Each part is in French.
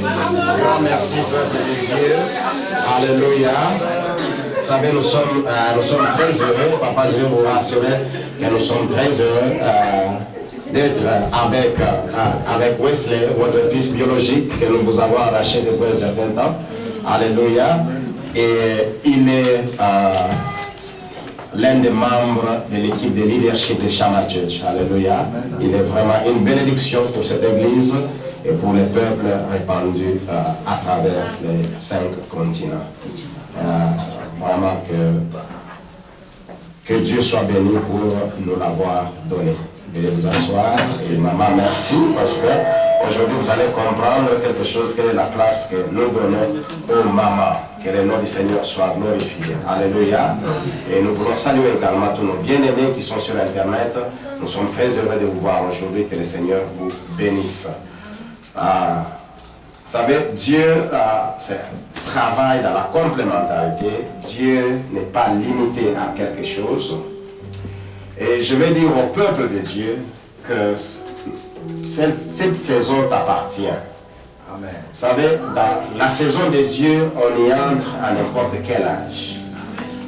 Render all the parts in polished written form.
Grand merci, peuple de Dieu. Alléluia. Vous savez, nous sommes très heureux. Papa, je vais vous rassurer que nous sommes très heureux d'être avec Wesley, votre fils biologique, que nous vous avons arraché depuis un certain temps. Alléluia. Et il est l'un des membres de l'équipe de leadership de Shammah Church. Alléluia. Il est vraiment une bénédiction pour cette église et pour les peuples répandus à travers les 5 continents. Vraiment que Dieu soit béni pour nous l'avoir donné. Veuillez vous asseoir. Et maman, merci parce que aujourd'hui vous allez comprendre quelque chose, quelle est la place que nous donnons aux mamans. Que le nom du Seigneur soit glorifié. Alléluia. Et nous voulons saluer également tous nos bien-aimés qui sont sur Internet. Nous sommes très heureux de vous voir aujourd'hui. Que le Seigneur vous bénisse. Vous savez, Dieu travaille dans la complémentarité. Dieu n'est pas limité à quelque chose. Et je vais dire au peuple de Dieu que cette saison t'appartient. Amen. Vous savez, dans la saison de Dieu, on y entre à n'importe quel âge.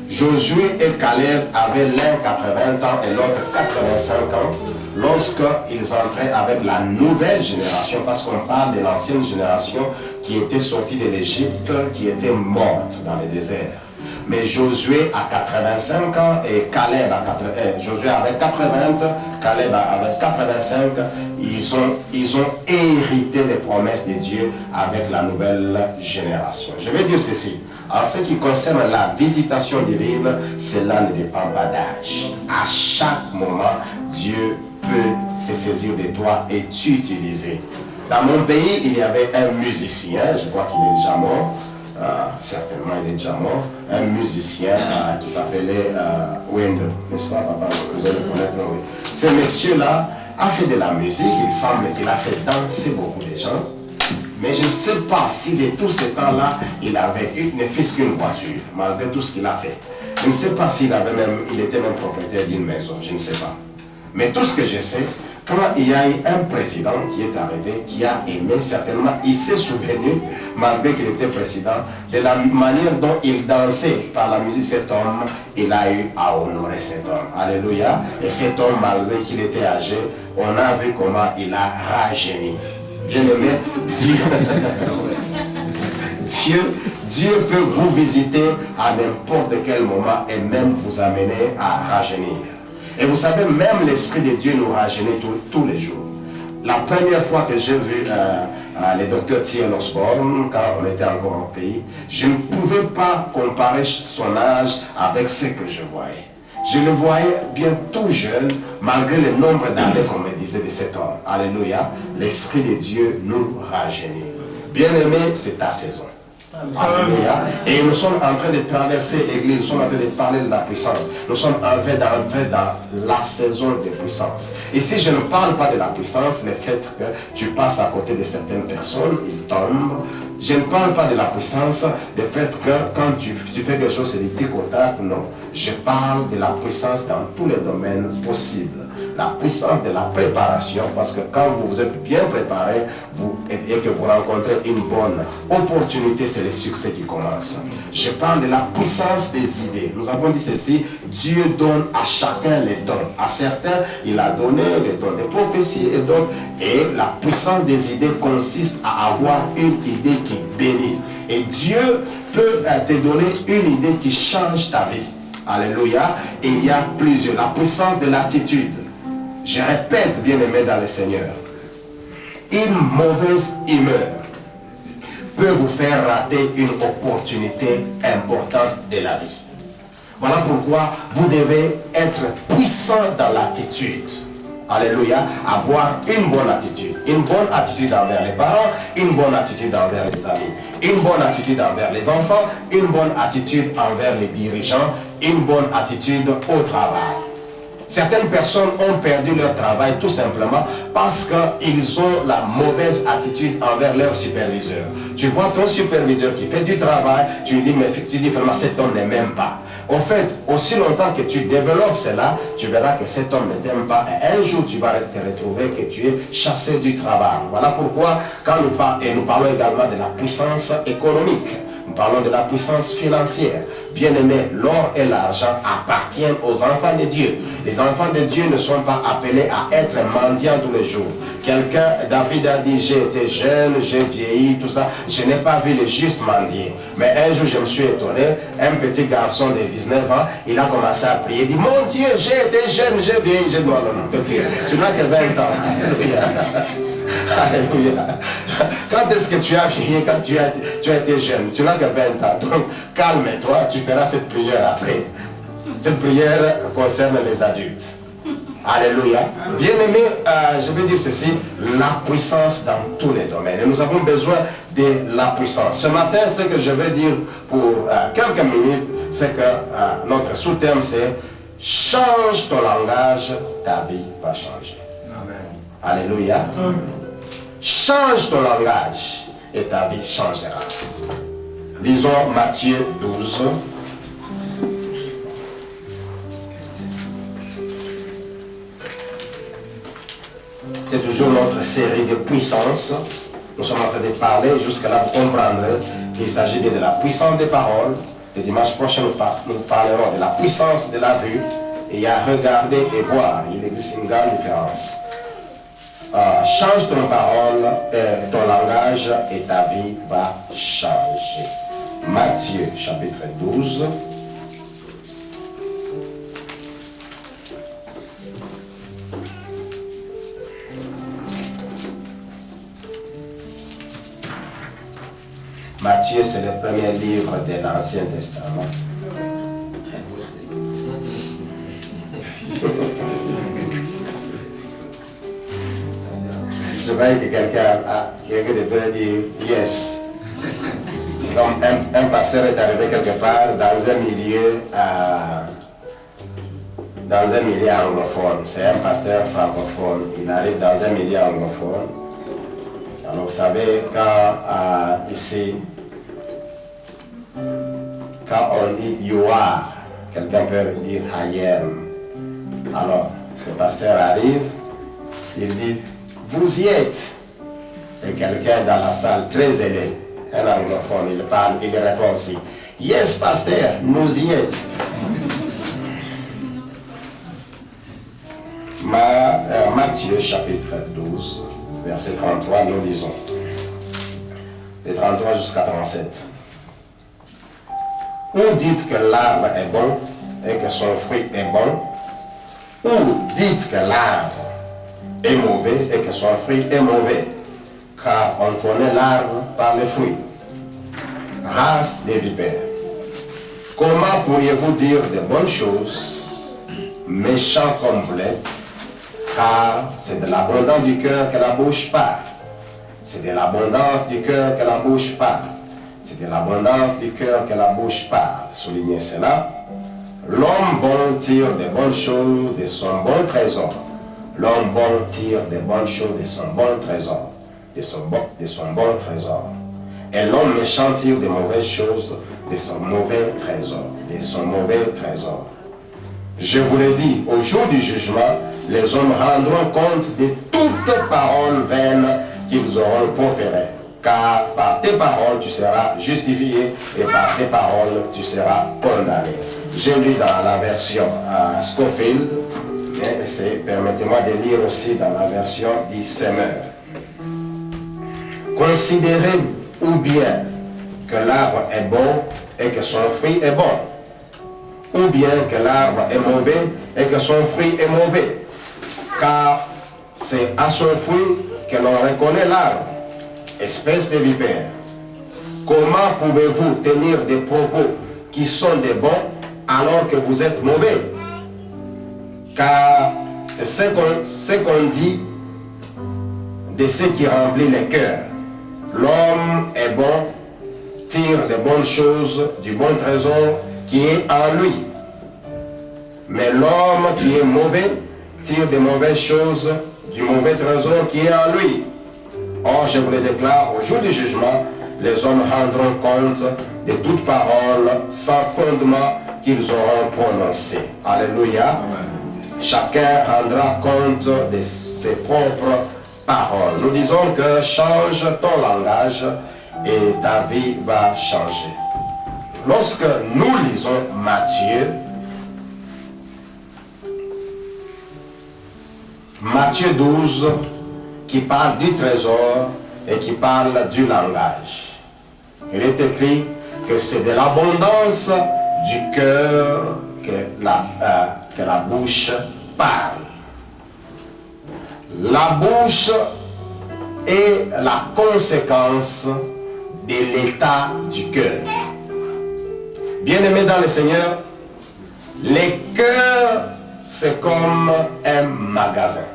Josué et Caleb avaient l'un 80 ans et l'autre 85 ans lorsqu'ils entraient avec la nouvelle génération, parce qu'on parle de l'ancienne génération qui était sortie de l'Égypte, qui était morte dans le désert. Mais Josué a 85 ans et Caleb a 80, Josué avait 80, Caleb avait 85. Ils ont hérité les promesses de Dieu avec la nouvelle génération. Je vais dire ceci. En ce qui concerne la visitation divine, cela ne dépend pas d'âge. À chaque moment, Dieu peut se saisir de toi et t'utiliser. Dans mon pays, il y avait un musicien, je crois qu'il est déjà mort. Certainement il est déjà mort, un musicien qui s'appelait Wind, n'est-ce pas papa, vous allez le connaître, oui. Ce monsieur-là a fait de la musique, il semble qu'il a fait danser beaucoup de gens, mais je ne sais pas si de tous ces temps-là, il avait ne fût-ce qu'une voiture, malgré tout ce qu'il a fait. Je ne sais pas s'il était même propriétaire d'une maison, je ne sais pas. Mais tout ce que je sais, quand il y a eu un président qui est arrivé, qui a aimé, certainement, il s'est souvenu, malgré qu'il était président, de la manière dont il dansait par la musique. Cet homme, il a eu à honorer cet homme. Alléluia. Et cet homme, malgré qu'il était âgé, on a vu comment il a rajeuni. Bien aimé, Dieu peut vous visiter à n'importe quel moment et même vous amener à rajeunir. Et vous savez, même l'Esprit de Dieu nous rajeunit tous les jours. La première fois que j'ai vu le docteur T.L. Osborne, quand on était encore au pays, je ne pouvais pas comparer son âge avec ce que je voyais. Je le voyais bien tout jeune, malgré le nombre d'années qu'on me disait de cet homme. Alléluia. L'Esprit de Dieu nous rajeunit. Bien-aimé, c'est ta saison. Alléluia. Et nous sommes en train de traverser l'église, nous sommes en train de parler de la puissance. Nous sommes en train d'entrer dans la saison de puissance. Et si je ne parle pas de la puissance, le fait que tu passes à côté de certaines personnes, ils tombent. Je ne parle pas de la puissance, du fait que quand tu fais quelque chose, c'est du tic au tac, non. Je parle de la puissance dans tous les domaines possibles. La puissance de la préparation, parce que quand vous êtes bien préparé et que vous rencontrez une bonne opportunité, c'est le succès qui commence. Je parle de la puissance des idées. Nous avons dit ceci, Dieu donne à chacun les dons. À certains, il a donné les dons de prophétie et d'autres. Et la puissance des idées consiste à avoir une idée qui bénit. Et Dieu peut te donner une idée qui change ta vie. Alléluia. Et il y a plusieurs. La puissance de l'attitude. Je répète, bien-aimé dans le Seigneur, une mauvaise humeur peut vous faire rater une opportunité importante de la vie. Voilà pourquoi vous devez être puissant dans l'attitude. Alléluia. Avoir une bonne attitude. Une bonne attitude envers les parents, une bonne attitude envers les amis, une bonne attitude envers les enfants, une bonne attitude envers les dirigeants, une bonne attitude au travail. Certaines personnes ont perdu leur travail tout simplement parce qu'ils ont la mauvaise attitude envers leur superviseur. Tu vois ton superviseur qui fait du travail, tu lui dis, mais effectivement, cet homme ne m'aime pas. Au fait, aussi longtemps que tu développes cela, tu verras que cet homme ne t'aime pas. Et un jour, tu vas te retrouver que tu es chassé du travail. Voilà pourquoi, quand nous parlons également de la puissance économique, nous parlons de la puissance financière. Bien-aimés, l'or et l'argent appartiennent aux enfants de Dieu. Les enfants de Dieu ne sont pas appelés à être mendiants tous les jours. David a dit, j'ai été jeune, j'ai vieilli, tout ça. Je n'ai pas vu les justes mendier. Mais un jour, je me suis étonné, un petit garçon de 19 ans, il a commencé à prier. Il dit, mon Dieu, j'ai été jeune, j'ai vieilli. Je dis, non, petit, tu n'as que 20 ans. Alléluia. Quand est-ce que tu as vieilli, quand tu as été jeune? Tu n'as que 20 ans. Donc, calme-toi, tu feras cette prière après. Cette prière concerne les adultes. Alléluia. Bien-aimé, je vais dire ceci, la puissance dans tous les domaines. Et nous avons besoin de la puissance. Ce matin, ce que je vais dire pour quelques minutes, c'est que notre sous-thème, c'est « Change ton langage, ta vie va changer ». Alléluia. Change ton langage et ta vie changera. Lisons Matthieu 12. C'est toujours notre série de puissance. Nous sommes en train de parler, jusqu'à là vous comprendrez qu'il s'agit bien de la puissance des paroles. Le dimanche prochain, nous parlerons de la puissance de la vue. Et il y a regarder et voir. Il existe une grande différence. Change ton parole, ton langage et ta vie va changer. Matthieu chapitre 12. Matthieu, c'est le premier livre de l'Ancien Testament. Je vois que quelqu'un devrait dire yes. C'est comme un pasteur est arrivé quelque part dans un milieu anglophone. C'est un pasteur francophone. Il arrive dans un milieu anglophone. Alors vous savez, ici, quand on dit you are, quelqu'un peut dire I am. Alors, ce pasteur arrive, il dit vous y êtes. Et quelqu'un dans la salle très zélé, un anglophone, il parle, il répond aussi yes, pasteur, nous y êtes. Matthieu chapitre 12, verset 33, nous lisons. De 33 jusqu'à 37. Ou dites que l'arbre est bon et que son fruit est bon, ou dites que l'arbre est mauvais et que son fruit est mauvais, car on connaît l'arbre par les fruits. Race des vipères. Comment pourriez-vous dire de bonnes choses, méchants comme vous l'êtes, car c'est de l'abondance du cœur que la bouche parle. C'est de l'abondance du cœur que la bouche parle. C'est de l'abondance du cœur que la bouche parle. Soulignez cela. L'homme bon tire de bonnes choses de son bon trésor. L'homme bon tire de bonnes choses de son bon trésor. De son bon trésor. Et l'homme méchant tire de mauvaises choses de son mauvais trésor. De son mauvais trésor. Je vous le dis, au jour du jugement, les hommes rendront compte de toutes paroles vaines qu'ils auront proférées. Car par tes paroles, tu seras justifié et par tes paroles, tu seras condamné. J'ai lu dans la version Scofield, permettez-moi de lire aussi dans la version du Semeur. Considérez ou bien que l'arbre est bon et que son fruit est bon, ou bien que l'arbre est mauvais et que son fruit est mauvais. Car c'est à son fruit que l'on reconnaît l'arbre. Espèce de vipère, comment pouvez-vous tenir des propos qui sont des bons alors que vous êtes mauvais? Car c'est ce qu'on dit de ce qui remplit les cœurs. L'homme est bon, tire de bonnes choses du bon trésor qui est en lui. Mais l'homme qui est mauvais tire des mauvaises choses du mauvais trésor qui est en lui. Or, je vous le déclare, au jour du jugement, les hommes rendront compte de toute parole sans fondement qu'ils auront prononcée. Alléluia. Amen. Chacun rendra compte de ses propres paroles. Nous disons que change ton langage et ta vie va changer. Lorsque nous lisons Matthieu 12, qui parle du trésor et qui parle du langage. Il est écrit que c'est de l'abondance du cœur que la bouche parle. La bouche est la conséquence de l'état du cœur. Bien-aimés dans le Seigneur, les cœurs, c'est comme un magasin.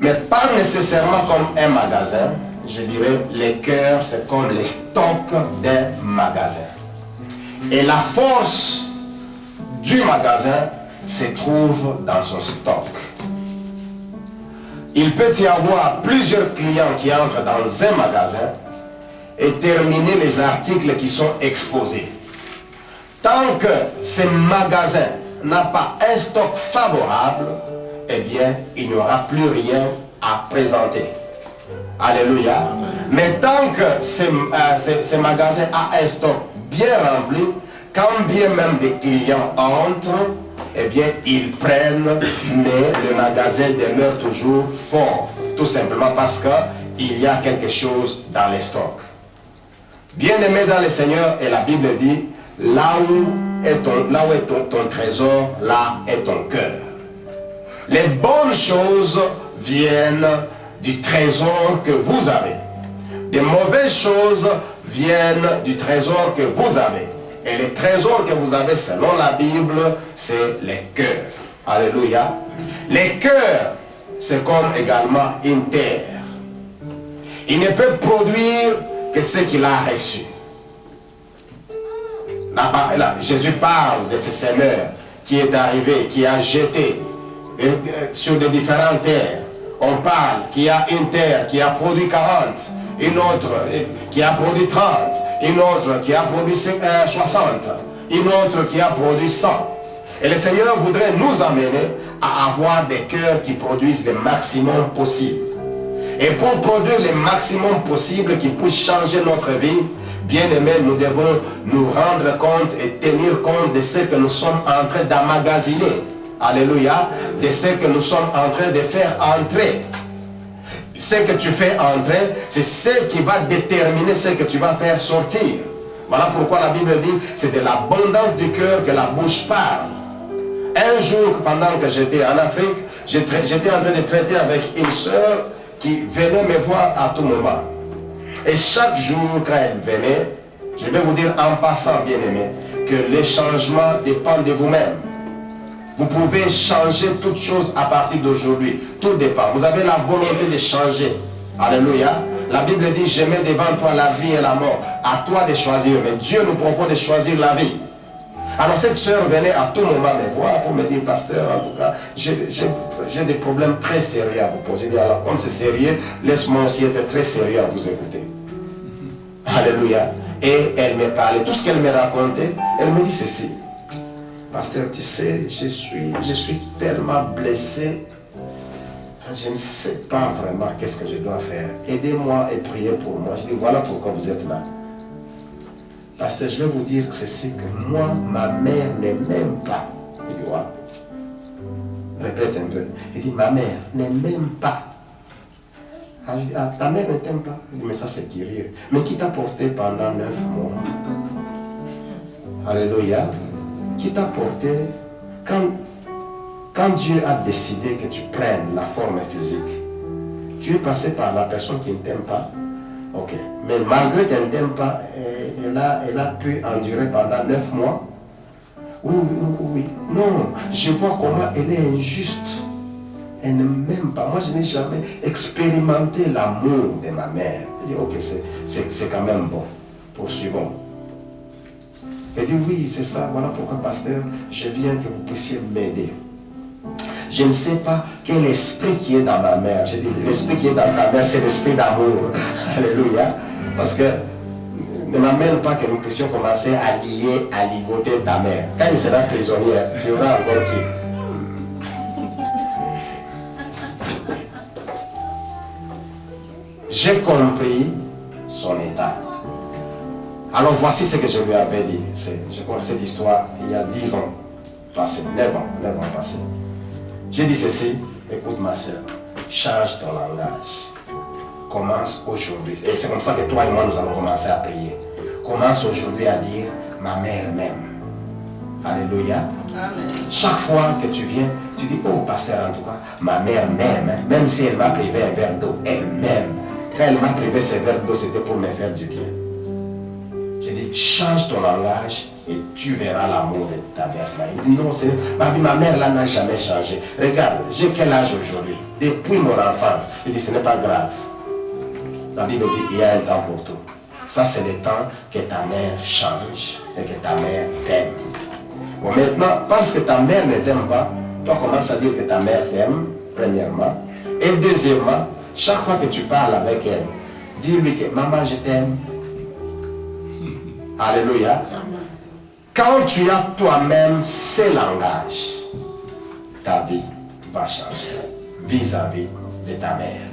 Mais pas nécessairement comme un magasin. Je dirais, les cœurs, c'est comme les stocks d'un magasin. Et la force du magasin se trouve dans son stock. Il peut y avoir plusieurs clients qui entrent dans un magasin et terminer les articles qui sont exposés. Tant que ce magasin n'a pas un stock favorable, eh bien, il n'y aura plus rien à présenter. Alléluia. Amen. Mais tant que ce magasin a un stock bien rempli, quand bien même des clients entrent, eh bien, ils prennent, mais le magasin demeure toujours fort. Tout simplement parce qu'il y a quelque chose dans les stocks. Bien-aimé dans le Seigneur, et la Bible dit, là où est ton trésor, là est ton cœur. Les bonnes choses viennent du trésor que vous avez. Des mauvaises choses viennent du trésor que vous avez. Et les trésors que vous avez, selon la Bible, c'est les cœurs. Alléluia. Les cœurs, c'est comme également une terre. Il ne peut produire que ce qu'il a reçu. Là, Jésus parle de ce semeur qui est arrivé, qui a jeté sur des différentes terres. On parle qu'il y a une terre qui a produit 40, une autre qui a produit 30, une autre qui a produit 60, une autre qui a produit 100. Et le Seigneur voudrait nous amener à avoir des cœurs qui produisent le maximum possible. Et pour produire le maximum possible qui puisse changer notre vie, bien aimé, nous devons nous rendre compte et tenir compte de ce que nous sommes en train d'emmagasiner. Alléluia. De ce que nous sommes en train de faire entrer. Ce que tu fais entrer, c'est ce qui va déterminer ce que tu vas faire sortir. Voilà pourquoi la Bible dit, c'est de l'abondance du cœur que la bouche parle. Un jour, pendant que j'étais en Afrique, j'étais en train de traiter avec une sœur qui venait me voir à tout moment. Et chaque jour, quand elle venait, je vais vous dire en passant, bien aimé, que les changements dépendent de vous-même. Vous pouvez changer toutes choses à partir d'aujourd'hui. Tout dépend. Vous avez la volonté de changer. Alléluia. La Bible dit, je mets devant toi la vie et la mort. À toi de choisir. Mais Dieu nous propose de choisir la vie. Alors cette soeur venait à tout moment me voir pour me dire, pasteur, en tout cas, j'ai des problèmes très sérieux à vous poser. Alors comme c'est sérieux, laisse-moi aussi être très sérieux à vous écouter. Alléluia. Et elle me parlait. Tout ce qu'elle me racontait, elle me dit ceci. Pasteur, tu sais, je suis tellement blessé. Je ne sais pas vraiment qu'est-ce que je dois faire. Aidez-moi et priez pour moi. Je dis, voilà pourquoi vous êtes là. Pasteur, je vais vous dire ceci, que moi, ma mère ne m'aime pas. Il dit, voilà. Répète un peu. Il dit, ma mère ne m'aime pas. Ah, je dis, ah, ta mère ne t'aime pas. Il dit, mais ça c'est curieux. Mais qui t'a porté pendant 9 mois? Alléluia. Qui t'a porté quand Dieu a décidé que tu prennes la forme physique, tu es passé par la personne qui ne t'aime pas. Ok. Mais malgré qu'elle ne t'aime pas, elle a pu endurer pendant 9 mois. Oui. Non, je vois comment elle est injuste. Elle ne m'aime pas. Moi, je n'ai jamais expérimenté l'amour de ma mère. Elle dit, ok, c'est quand même bon. Poursuivons. Elle dit, oui, c'est ça, voilà pourquoi, pasteur, je viens que vous puissiez m'aider. Je ne sais pas quel esprit qui est dans ma mère. Je dis, l'esprit qui est dans ta mère, c'est l'esprit d'amour. Alléluia. Parce que ne m'amène pas que nous puissions commencer à lier, à ligoter ta mère. Quand il sera prisonnier, tu auras encore qui? J'ai compris son état. Alors voici ce que je lui avais dit. Je crois que cette histoire, il y a 10 ans passés, 9 ans passés. J'ai dit ceci, écoute ma soeur, change ton langage. Commence aujourd'hui. Et c'est comme ça que toi et moi, nous allons commencer à prier. Commence aujourd'hui à dire, ma mère m'aime. Alléluia. Amen. Chaque fois que tu viens, tu dis, oh pasteur, en tout cas, ma mère m'aime. Même si elle m'a privé un verre d'eau, elle m'aime. Quand elle m'a privé ce verre d'eau, c'était pour me faire du bien. J'ai dit, change ton langage et tu verras l'amour de ta mère. Il dit, non, ma mère là n'a jamais changé. Regarde, j'ai quel âge aujourd'hui? Depuis mon enfance. Il dit, ce n'est pas grave. La Bible dit qu'il y a un temps pour tout. Ça, c'est le temps que ta mère change et que ta mère t'aime. Bon, maintenant, parce que ta mère ne t'aime pas, toi commences à dire que ta mère t'aime, premièrement. Et deuxièmement, chaque fois que tu parles avec elle, dis-lui que maman, je t'aime. Alléluia. Quand tu as toi-même ces langages, ta vie va changer vis-à-vis de ta mère.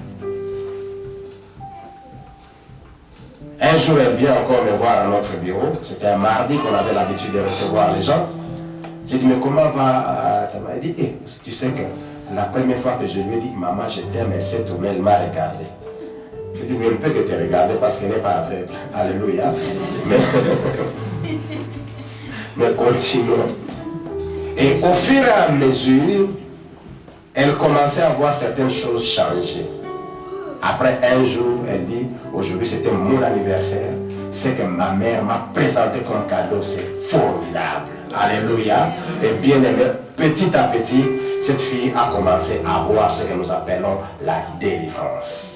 Un jour, elle vient encore me voir à notre bureau. C'était un mardi qu'on avait l'habitude de recevoir les gens. J'ai dit, mais comment va ta mère? Elle dit, tu sais que la première fois que je lui ai dit, maman, je t'aime, elle s'est tournée, elle m'a regardé. Je dis, oui, elle peut que te regarder parce qu'elle n'est pas aveugle. Alléluia. Mais continuons. Et au fur et à mesure, elle commençait à voir certaines choses changer. Après un jour, elle dit, aujourd'hui c'était mon anniversaire. C'est que ma mère m'a présenté comme cadeau, c'est formidable. Alléluia. Et bien aimé, petit à petit, cette fille a commencé à voir ce que nous appelons la délivrance.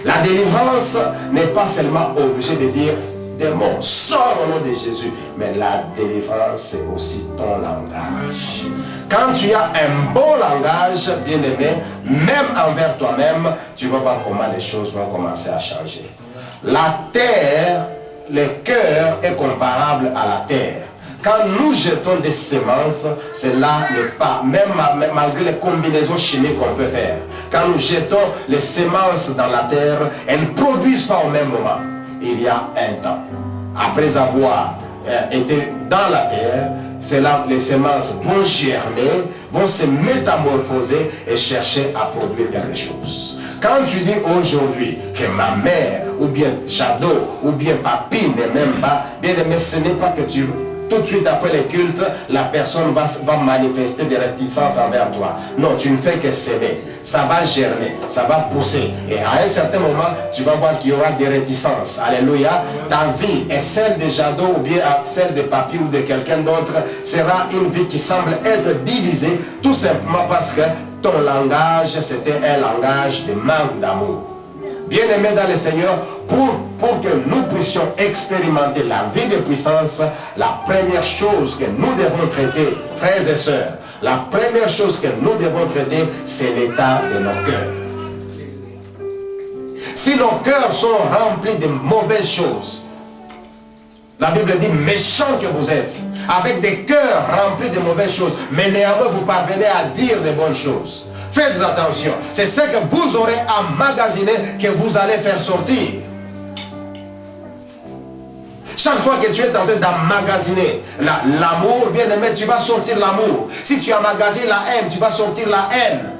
La délivrance n'est pas seulement obligée de dire démon, sors au nom de Jésus. Mais la délivrance, c'est aussi ton langage. Quand tu as un bon langage, bien aimé, même envers toi-même, tu vas voir comment les choses vont commencer à changer. La terre, le cœur est comparable à la terre. Quand nous jetons des semences, cela n'est pas, même malgré les combinaisons chimiques qu'on peut faire. Quand nous jetons les semences dans la terre, elles ne produisent pas au même moment. Il y a un temps. Après avoir été dans la terre, c'est là que les semences vont germer, vont se métamorphoser et chercher à produire quelque chose. Quand tu dis aujourd'hui que ma mère, ou bien Jadot, ou bien Papi ne m'aime pas, bien aimé, ce n'est pas que tu... Tout de suite après le culte, la personne va manifester des réticences envers toi. Non, tu ne fais que s'aimer. Ça va germer, ça va pousser. Et à un certain moment, tu vas voir qu'il y aura des réticences. Alléluia. Ta vie et celle de Jadot ou bien celle de Papi ou de quelqu'un d'autre sera une vie qui semble être divisée tout simplement parce que ton langage, c'était un langage de manque d'amour. Bien-aimés dans le Seigneur, pour que nous puissions expérimenter la vie de puissance, la première chose que nous devons traiter, frères et sœurs, la première chose que nous devons traiter, c'est l'état de nos cœurs. Si nos cœurs sont remplis de mauvaises choses, la Bible dit, méchants que vous êtes, avec des cœurs remplis de mauvaises choses, mais néanmoins vous parvenez à dire de bonnes choses. Faites attention, c'est ce que vous aurez emmagasiné que vous allez faire sortir. Chaque fois que tu es en train d'emmagasiner l'amour, bien aimé, tu vas sortir l'amour. Si tu emmagasines la haine, tu vas sortir la haine.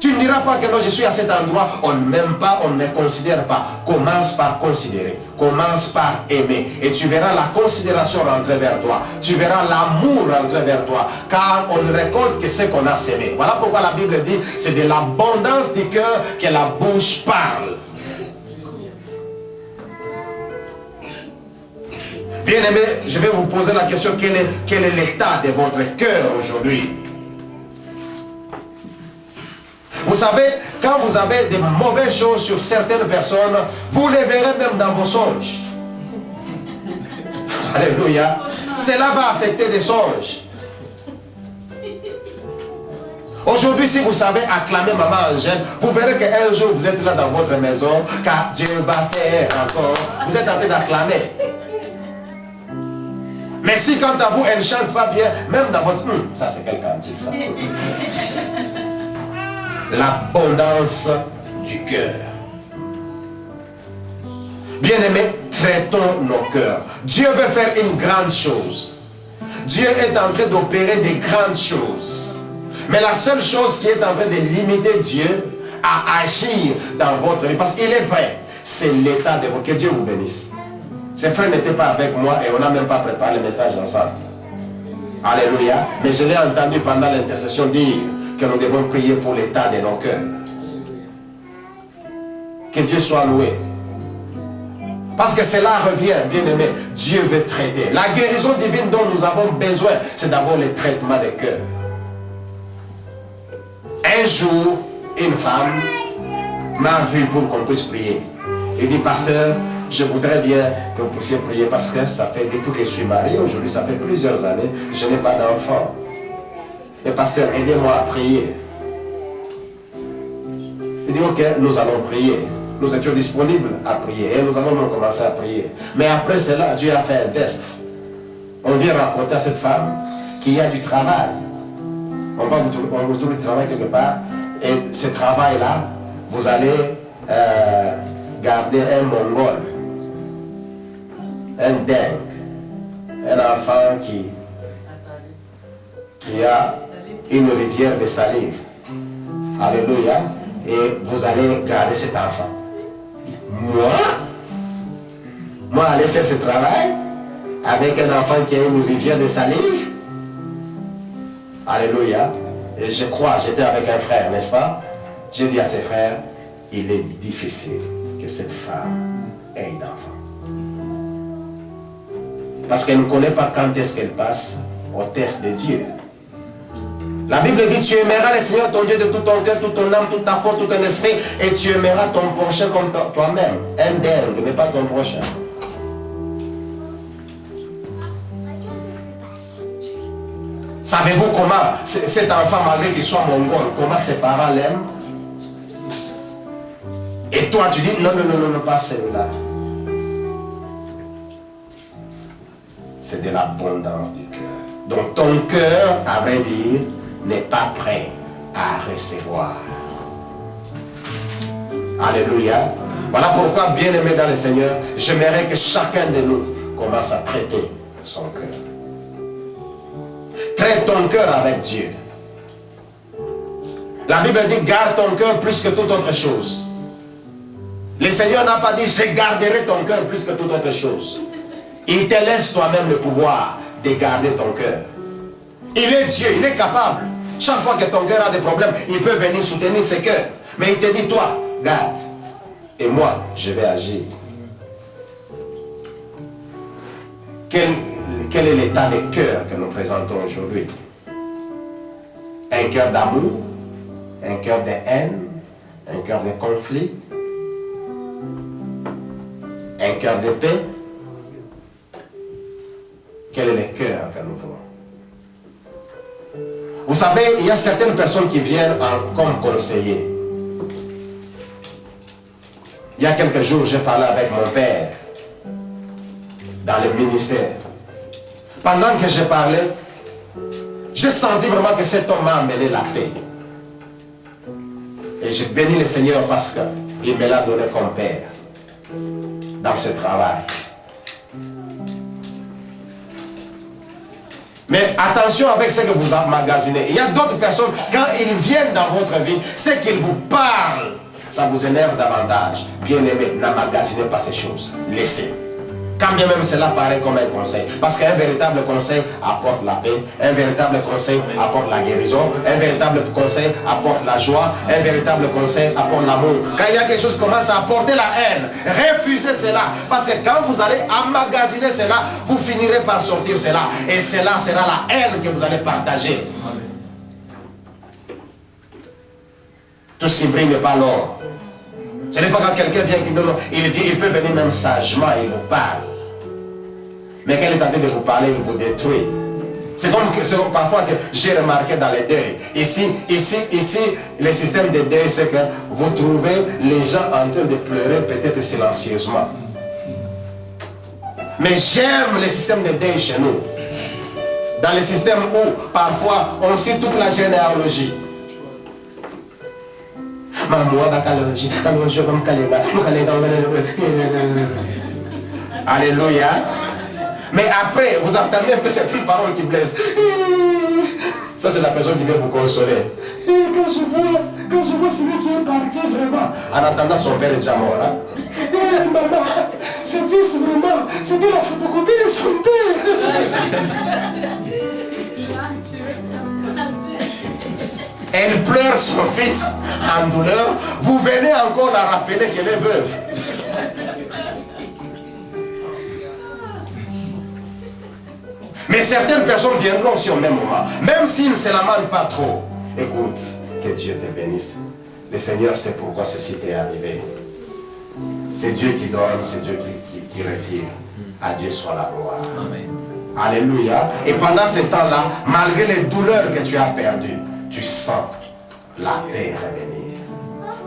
Tu ne diras pas que non, je suis à cet endroit, on ne m'aime pas, on ne me considère pas. Commence par considérer, commence par aimer. Et tu verras la considération rentrer vers toi. Tu verras l'amour rentrer vers toi. Car on ne récolte que ce qu'on a semé. Voilà pourquoi la Bible dit, c'est de l'abondance du cœur que la bouche parle. Bien aimé, je vais vous poser la question, quel est l'état de votre cœur aujourd'hui? Vous savez, quand vous avez de mauvaises choses sur certaines personnes, vous les verrez même dans vos songes. Alléluia. Cela va affecter des songes. Aujourd'hui, si vous savez acclamer Maman Angèle, vous verrez qu'un jour vous êtes là dans votre maison, car Dieu va faire encore. Vous êtes en train d'acclamer. Mais si quant à vous, elle ne chante pas bien, même dans votre... ça c'est quel cantique ça? L'abondance du cœur. Bien-aimés, traitons nos cœurs. Dieu veut faire une grande chose. Dieu est en train d'opérer des grandes choses. Mais la seule chose qui est en train de limiter Dieu à agir dans votre vie, parce qu'il est prêt, c'est l'état de votre... Que Dieu vous bénisse. Ces frères n'étaient pas avec moi et on n'a même pas préparé le message ensemble. Alléluia. Mais je l'ai entendu pendant l'intercession dire que nous devons prier pour l'état de nos cœurs. Que Dieu soit loué. Parce que cela revient, bien aimé. Dieu veut traiter. La guérison divine dont nous avons besoin, c'est d'abord le traitement des cœurs. Un jour, une femme m'a vu pour qu'on puisse prier. Il dit, pasteur, je voudrais bien que vous puissiez prier parce que ça fait, depuis que je suis marié, aujourd'hui ça fait plusieurs années, je n'ai pas d'enfant. Mais pasteur, aidez-moi à prier. Il dit, ok, nous allons prier. Nous étions disponibles à prier et nous allons commencer à prier. Mais après cela, Dieu a fait un test. On vient raconter à cette femme qu'il y a du travail. On vous trouve du travail quelque part et ce travail-là, vous allez garder un mongol, un dingue, un enfant qui a une rivière de salive. Alléluia. Et vous allez garder cet enfant. Moi aller faire ce travail avec un enfant qui a une rivière de salive. Alléluia. Et je crois, j'étais avec un frère, n'est-ce pas? J'ai dit à ses frères, il est difficile que cette femme ait d'enfant. Parce qu'elle ne connaît pas quand est-ce qu'elle passe au test de Dieu. La Bible dit, tu aimeras le Seigneur ton Dieu de tout ton cœur, toute ton âme, toute ta force, tout ton esprit, et tu aimeras ton prochain comme toi-même. Un dingue, mais pas ton prochain. Savez-vous comment cet enfant, malgré qu'il soit mongol, comment ses parents l'aiment? Et toi, tu dis, non, pas celui-là. C'est de l'abondance du cœur. Donc ton cœur, à vrai dire, n'est pas prêt à recevoir. Alléluia. Voilà pourquoi, bien-aimé dans le Seigneur, j'aimerais que chacun de nous commence à traiter son cœur. Traite ton cœur avec Dieu. La Bible dit, garde ton cœur plus que toute autre chose. Le Seigneur n'a pas dit, je garderai ton cœur plus que toute autre chose. Il te laisse toi-même le pouvoir de garder ton cœur. Il est Dieu, il est capable. Chaque fois que ton cœur a des problèmes, il peut venir soutenir ses cœurs. Mais il te dit, toi, garde. Et moi, je vais agir. Quel est l'état des cœurs que nous présentons aujourd'hui? Un cœur d'amour, un cœur de haine, un cœur de conflit, un cœur de paix. Quel est le cœur que nous voulons? Vous savez, il y a certaines personnes qui viennent comme conseillers. Il y a quelques jours, j'ai parlé avec mon père dans le ministère. Pendant que je parlais, j'ai senti vraiment que cet homme m'a amené la paix. Et j'ai béni le Seigneur parce qu'il me l'a donné comme père dans ce travail. Mais attention avec ce que vous emmagasinez. Il y a d'autres personnes, quand ils viennent dans votre vie, c'est qu'ils vous parlent. Ça vous énerve davantage. Bien-aimé, n'emmagasinez pas ces choses. Laissez. Quand bien même cela paraît comme un conseil. Parce qu'un véritable conseil apporte la paix. Un véritable conseil apporte la guérison. Un véritable conseil apporte la joie. Un véritable conseil apporte l'amour. Quand il y a quelque chose qui commence à apporter la haine, refusez cela. Parce que quand vous allez emmagasiner cela, vous finirez par sortir cela. Et cela sera la haine que vous allez partager. Tout ce qui brille n'est pas l'or. Ce n'est pas quand quelqu'un vient qui donne, il peut venir même sagement, il vous parle. Mais quand il est en train de vous parler, il vous détruit. C'est comme parfois que j'ai remarqué dans les deuils. Ici, le système de deuil, c'est que vous trouvez les gens en train de pleurer peut-être silencieusement. Mais j'aime le système de deuil chez nous. Dans le système où parfois on sait toute la généalogie. Alléluia. Mais après, vous entendez un peu cette parole qui blesse. Ça, c'est la personne qui vient vous consoler. Quand je vois celui qui est parti vraiment, en attendant son père est déjà mort. Hein? Maman, ce fils vraiment, c'était la photocopie de son père. Elle pleure son fils en douleur. Vous venez encore la rappeler qu'elle est veuve. Mais certaines personnes viendront aussi au même moment. Même s'ils ne se lamentent pas trop. Écoute, que Dieu te bénisse. Le Seigneur sait pourquoi ceci t'est arrivé. C'est Dieu qui donne, c'est Dieu qui retire. À Dieu soit la gloire. Amen. Alléluia. Et pendant ce temps-là, malgré les douleurs que tu as perdues, tu sens la paix revenir.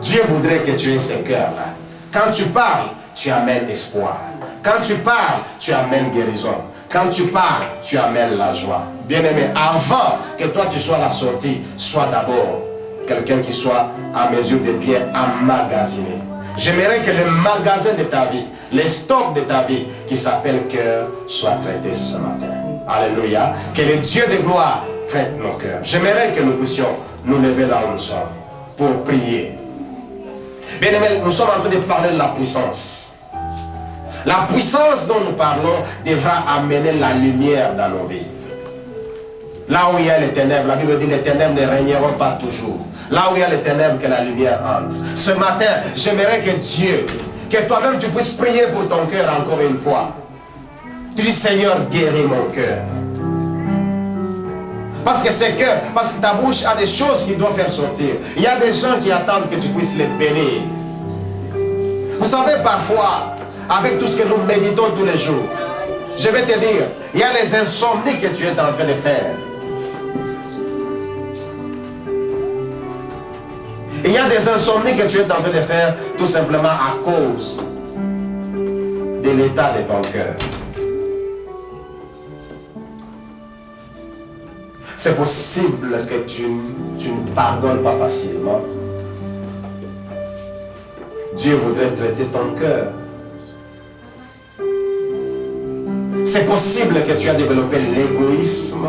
Dieu voudrait que tu aies ce cœur-là. Quand tu parles, tu amènes espoir. Quand tu parles, tu amènes guérison. Quand tu parles, tu amènes la joie. Bien-aimé, avant que toi tu sois à la sortie, sois d'abord quelqu'un qui soit à mesure de bien emmagasiné. J'aimerais que le magasin de ta vie, les stocks de ta vie qui s'appelle cœur, soient traités ce matin. Alléluia. Que le Dieu de gloire traite nos cœurs. J'aimerais que nous puissions nous lever là où nous sommes pour prier. Bien-aimé, nous sommes en train de parler de la puissance. La puissance dont nous parlons devra amener la lumière dans nos vies. Là où il y a les ténèbres, la Bible dit les ténèbres ne régneront pas toujours. Là où il y a les ténèbres, que la lumière entre. Ce matin, j'aimerais que Dieu, que toi-même tu puisses prier pour ton cœur encore une fois. Tu dis Seigneur, guéris mon cœur. Parce que c'est que, parce que ta bouche a des choses qui doivent faire sortir. Il y a des gens qui attendent que tu puisses les bénir. Vous savez parfois, avec tout ce que nous méditons tous les jours, je vais te dire, il y a les insomnies que tu es en train de faire. Il y a des insomnies que tu es en train de faire tout simplement à cause de l'état de ton cœur. C'est possible que tu ne pardonnes pas facilement. Dieu voudrait traiter ton cœur. C'est possible que tu as développé l'égoïsme.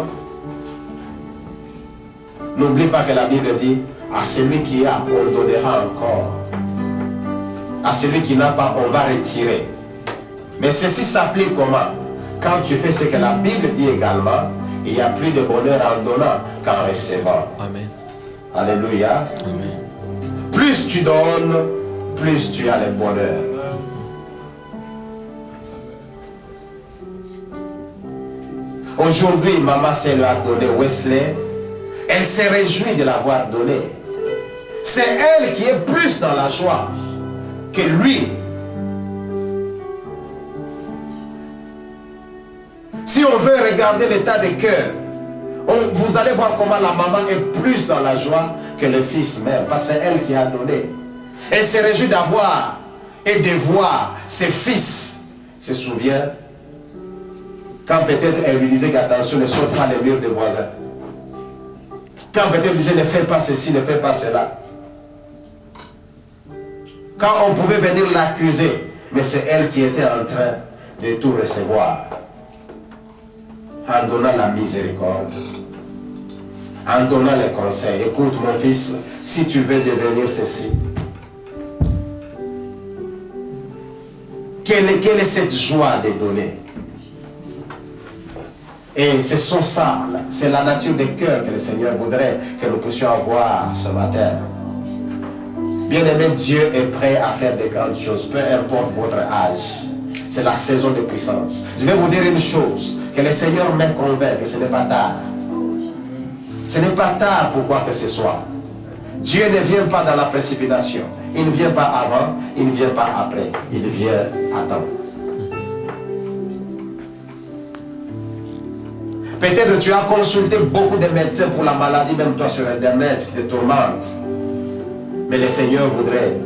N'oublie pas que la Bible dit, à celui qui a, on donnera encore. À celui qui n'a pas, on va retirer. Mais ceci s'applique comment? Quand tu fais ce que la Bible dit également, il y a plus de bonheur en donnant qu'en recevant. Amen. Alléluia. Amen. Plus tu donnes, plus tu as le bonheur. Aujourd'hui, maman s'est lui a donné Wesley. Elle s'est réjouie de l'avoir donné. C'est elle qui est plus dans la joie que lui. Si on veut regarder l'état des cœurs, vous allez voir comment la maman est plus dans la joie que le fils même. Parce que c'est elle qui a donné. Elle se réjouit d'avoir et de voir ses fils. Se souvient quand peut-être elle lui disait qu'attention, ne saute pas les murs des voisins. Quand peut-être elle disait ne fais pas ceci, ne fais pas cela. Quand on pouvait venir l'accuser, mais c'est elle qui était en train de tout recevoir. En donnant la miséricorde, en donnant les conseils. Écoute mon fils, si tu veux devenir ceci, quelle est cette joie de donner? Et ce sont ça, c'est la nature des cœurs que le Seigneur voudrait que nous puissions avoir ce matin. Bien-aimé, Dieu est prêt à faire de grandes choses, peu importe votre âge. C'est la saison de puissance. Je vais vous dire une chose, que le Seigneur me convainc que ce n'est pas tard. Ce n'est pas tard pour quoi que ce soit. Dieu ne vient pas dans la précipitation. Il ne vient pas avant, il ne vient pas après. Il vient à temps. Peut-être tu as consulté beaucoup de médecins pour la maladie, même toi sur Internet, qui te tourmente. Mais le Seigneur voudrait,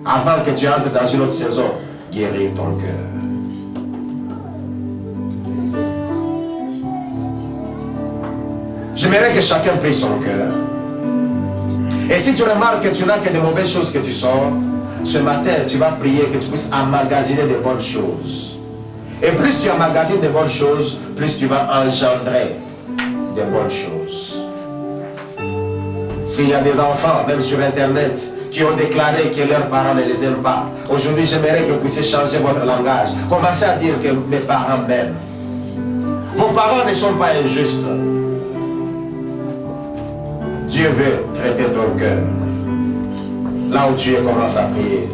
avant que tu entres dans une autre saison, guérir ton cœur. J'aimerais que chacun prie son cœur. Et si tu remarques que tu n'as que de mauvaises choses que tu sors, ce matin, tu vas prier que tu puisses emmagasiner de bonnes choses. Et plus tu emmagasines de bonnes choses, plus tu vas engendrer de bonnes choses. S'il y a des enfants, même sur Internet, qui ont déclaré que leurs parents ne les aiment pas, aujourd'hui, j'aimerais que vous puissiez changer votre langage. Commencez à dire que mes parents m'aiment. Vos parents ne sont pas injustes. Dieu veut traiter ton cœur. Là où tu es, commence à prier.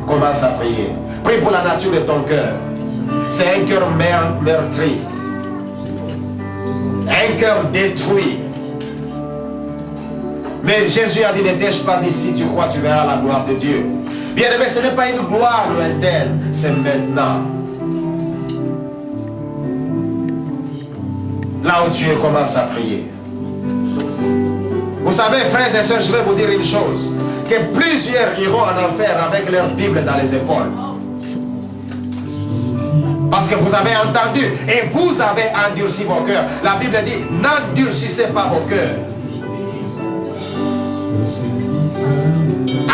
Commence à prier. Prie pour la nature de ton cœur. C'est un cœur meurtri. Un cœur détruit. Mais Jésus a dit, ne t'ai-je pas dit, si tu crois, tu verras la gloire de Dieu. Bien aimé, ce n'est pas une gloire lointaine, c'est maintenant. Là où tu es, commence à prier. Vous savez, frères et sœurs, je vais vous dire une chose. Que plusieurs iront en enfer avec leur Bible dans les épaules. Parce que vous avez entendu et vous avez endurci vos cœurs. La Bible dit, n'endurcissez pas vos cœurs.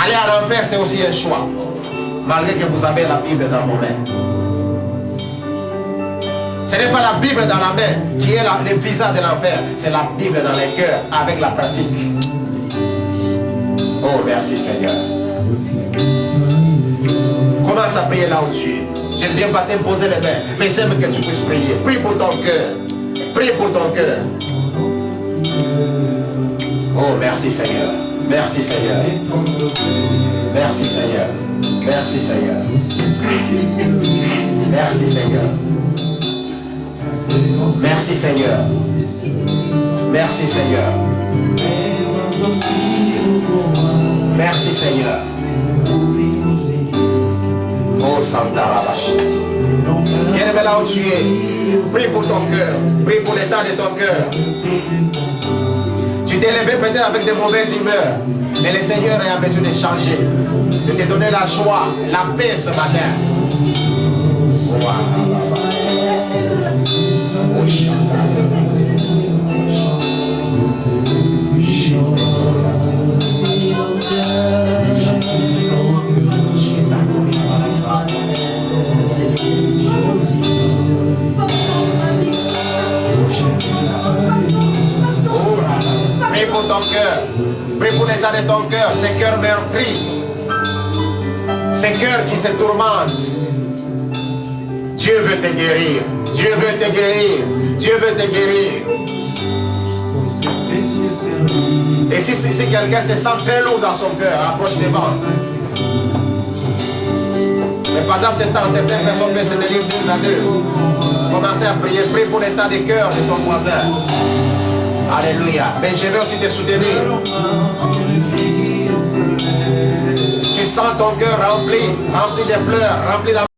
Aller à l'enfer, c'est aussi un choix. Malgré que vous avez la Bible dans vos mains. Ce n'est pas la Bible dans la main qui est le visa de l'enfer. C'est la Bible dans les cœurs avec la pratique. Oh, merci Seigneur. Commence à prier là où tu es. Je ne viens pas t'imposer les mains, mais j'aime que tu puisses prier. Prie pour ton cœur. Prie pour ton cœur. Oh, merci Seigneur. Merci Seigneur. Merci Seigneur. Merci Seigneur. Merci Seigneur. Merci Seigneur. Merci Seigneur. Merci Seigneur. Oh Santa Rabashi. Bien-aimé là où tu es, prie pour ton cœur. Prie pour l'état de ton cœur. Tu t'es levé peut-être avec de mauvaises humeurs, mais le Seigneur est en mesure de changer, de te donner la joie, la paix ce matin. Prie pour ton cœur, prie pour l'état de ton cœur, ces cœurs meurtris, ces cœurs qui se tourmentent. Dieu veut te guérir, Dieu veut te guérir, Dieu veut te guérir. Et si quelqu'un se sent très lourd dans son cœur, approche devant. Mais pendant ce temps, certaines personnes peuvent se tenir deux à deux. Commencez à prier, prie pour l'état de cœur de ton voisin. Alléluia. Mais je vais aussi te soutenir. Tu sens ton cœur rempli de pleurs, rempli d'amour.